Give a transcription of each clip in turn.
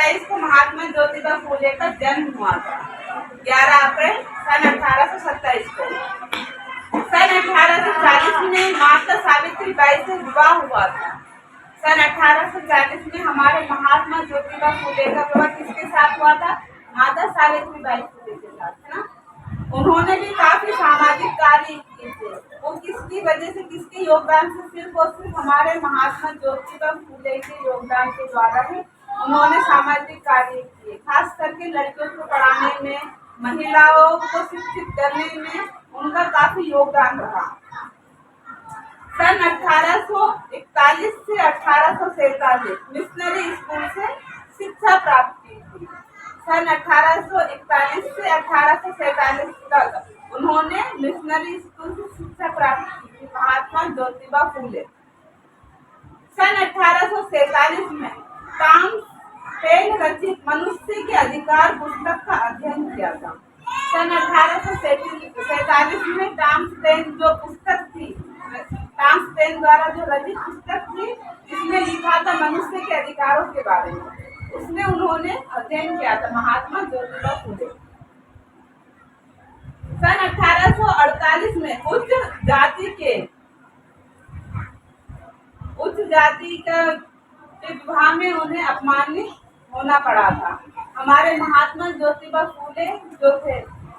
27 को महात्मा ज्योतिबा फूले का जन्म हुआ था। 11 अप्रैल सन 1827 को। सन 1840 में माता सावित्री बाई से विवाह हुआ था। सन 1840 में हमारे महात्मा ज्योतिबा फूले का विवाह किसके साथ हुआ था? माता सावित्री बाई फूले के साथ, है ना। उन्होंने भी काफी सामाजिक कार्य किए थे। वो किसकी वजह से, किसके योगदान से? सिर्फ और सिर्फ हमारे महात्मा ज्योतिबा फूले के योगदान के द्वारा ही उन्होंने सामाजिक कार्य किए। खास करके लड़कियों को पढ़ाने में, महिलाओं को शिक्षित करने में उनका काफी योगदान रहा। सन 1841 से 1847 मिशनरी स्कूल से शिक्षा प्राप्त की थी। सन 1841 से 1847 तक उन्होंने मिशनरी स्कूल से शिक्षा प्राप्त की थी महात्मा ज्योतिबा फूले। सन 1847 में टॉमस पेन रचित मनुष्य के अधिकार पुस्तक का अध्ययन किया था। सन 1847 में टॉमस पेन जो पुस्तक थी, टॉमस पेन द्वारा जो रचित पुस्तक थी, जिसमें लिखा था मनुष्य के अधिकारों के बारे में, उसमें उन्होंने अध्ययन किया था महात्मा ज्योतिबा फूले। सन 1848 में उच्च जाति के विवाह में उन्हें अपमानित होना पड़ा था। हमारे महात्मा ज्योतिबा फूले जो थे,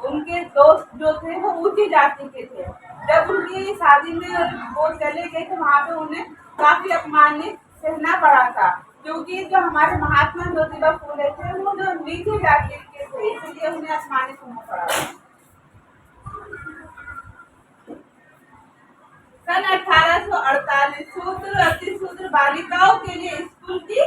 उनके दोस्त जो थे वो ऊंची जाति के थे। जब उनकी शादी में वो चले गए थे, वहाँ पे उन्हें काफी अपमानित सहना पड़ा था, क्योंकि जो हमारे महात्मा ज्योतिबा फूले थे वो जो नीची जाति के थे, इसलिए उन्हें अपमानित होना पड़ा था। सन 1848 शूद्र अतिशूद्र बालिकाओं के लिए स्कूल की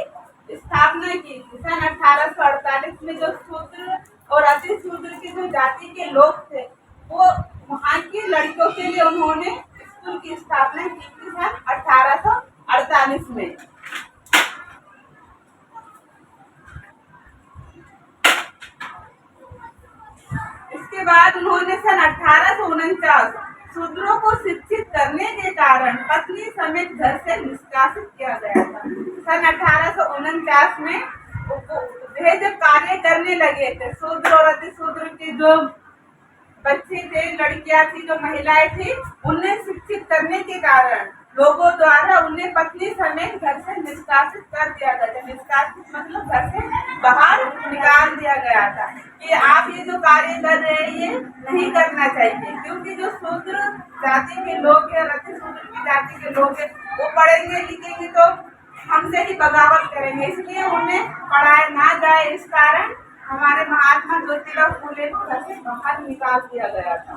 स्थापना की थी। सन 1848 में जो शूद्र और अतिशूद्र के जो जाति के लोग थे, वो वहाँ की लड़कियों के लिए उन्होंने स्कूल की स्थापना की थी सन 1848 में। इसके बाद उन्होंने सन 1849 शूद्रों को शिक्षित करने के कारण पत्नी समेत घर से निष्कासित किया गया था। सन 1849 में वे जब कार्य करने लगे थे, शूद्र और अतिशूद्र के जो बच्चे थे, लड़कियां थी, जो महिलाएं थी, उन्हें शिक्षित करने के कारण लोगों द्वारा उन्हें पत्नी समेत घर से निष्कासित कर दिया गया था। निष्कासित मतलब घर से बाहर निकाल दिया गया था कि आप ये जो कार्य कर रहे हैं ये नहीं करना चाहिए, क्योंकि जो शूद्र जाति के लोग हैं, अतिशूद्र की जाति के लोग हैं, वो पढ़ेंगे लिखेंगे तो हमसे ही बगावत करेंगे, इसलिए उन्हें पढ़ाया ना जाए। इस कारण हमारे महात्मा ज्योतिबा फूले को घर से बाहर निकाल दिया गया था।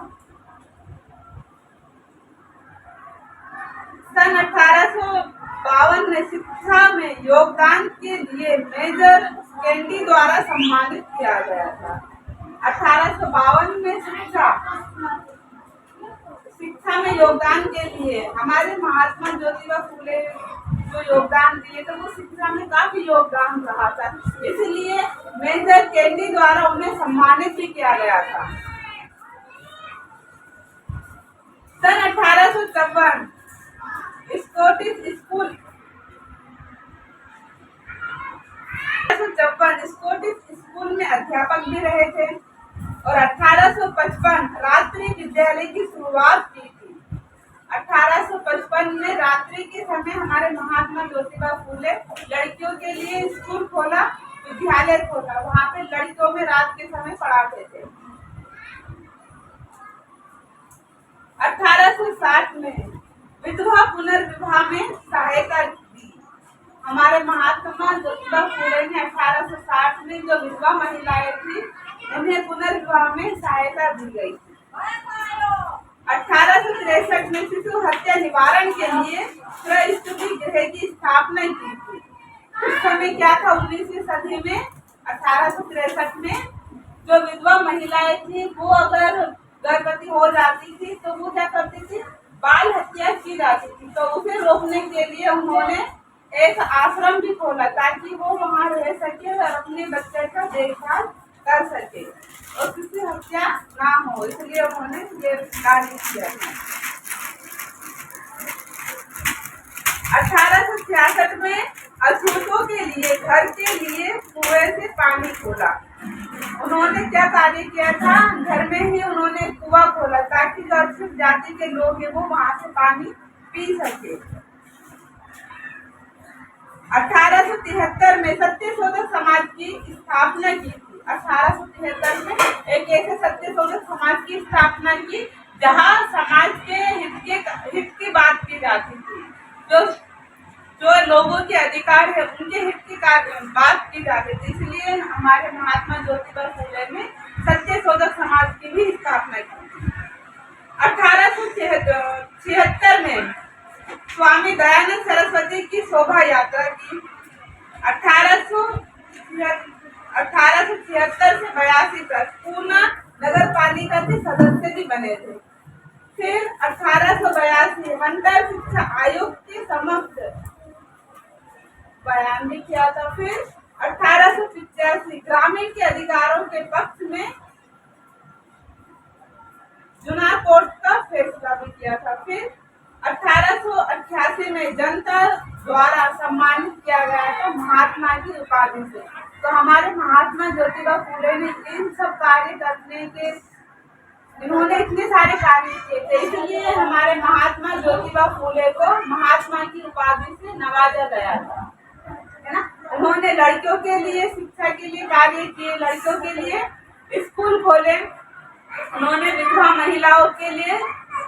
सन 1852 में शिक्षा में योगदान के लिए मेजर कैंडी द्वारा सम्मानित किया गया था। 1852 में शिक्षा में योगदान के लिए हमारे महात्मा ज्योतिबा फूले जो योगदान दिए थे, वो शिक्षा में काफी योगदान रहा था, इसलिए मेजर कैंडी द्वारा उन्हें सम्मानित भी किया गया था। सन 1854 स्कॉटिश स्कूल में अध्यापक भी रहे थे और 1855 रात्रि विद्यालय की शुरुआत की थी। 1855 में रात्रि के समय हमारे महात्मा ज्योतिबा फूले लड़कियों के लिए स्कूल खोला, विद्यालय खोला, वहाँ पे लड़कियों में रात के समय पढ़ाते थे। 1860 में विधवा पुनर्विवाह में सहायता दी। हमारे महात्मा ज्योतिबा फूले ने 1860 में जो विधवा महिलाएं थी, उन्हें पुनर्विवाह में सहायता दी गई थी। 1863 में शिशु हत्या निवारण के लिए प्रस्तुति गृह की स्थापना की थी। उस समय क्या था, 19वीं सदी में 1863 में जो विधवा महिलाएं थी, वो अगर गर्भवती हो जाती थी तो वो क्या करती थी, बाल हत्या की जाती थी। तो उसे रोकने के लिए उन्होंने एक आश्रम भी खोला, ताकि वो वहाँ रह सके और अपने बच्चे का देखभाल कर सके और किसी हत्या ना हो, इसलिए उन्होंने ये कार्य किया था। 1866 में अछूतों के लिए घर के लिए कुएं से पानी खोला। उन्होंने क्या कार्य किया था? घर में ही उन्होंने कुआं खोला ताकि जो अनुसूचित जाति के लोग हैं वो वहां से पानी पी सके। 1873 में सत्यशोधक समाज की स्थापना की थी। 1873 में एक ऐसे सत्यशोधक समाज की स्थापना की जहां समाज के हित की बात की जाती थी। जो लोगों के अधिकार है उनके हित की बात की जाती थी। इसलिए हमारे महात्मा ज्योतिबा फूले ने सत्यशोधक समाज की भी स्थापना की थी। 1876 में स्वामी दयानंद सरस्वती की शोभा यात्रा की। 1876 से 82 तक पूना नगर पालिका के सदस्य भी बने थे। फिर 1882 मंडल शिक्षा आयोग के समक्ष बयान भी किया था। फिर 1885 ग्रामीण के अधिकारों के पक्ष में चुनाव कोर्ट का फैसला भी किया था। फिर 1888 में जनता द्वारा सम्मानित किया गया था महात्मा की उपाधि से। तो हमारे महात्मा ज्योतिबा फूले ने इन सब कार्य करने के इन्होंने इतने सारे कार्य किए थे, इसलिए हमारे महात्मा ज्योतिबा फूले को महात्मा की उपाधि से नवाजा गया था, है ना। उन्होंने लड़कियों के लिए शिक्षा के लिए कार्य किए, लड़कियों के लिए स्कूल खोले। उन्होंने विधवा महिलाओं के लिए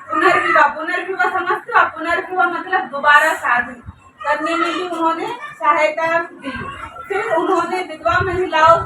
पुनर्विवाह समझते हो? पुनर्विवाह मतलब दोबारा शादी करने में भी उन्होंने सहायता दी। फिर उन्होंने विधवा महिलाओं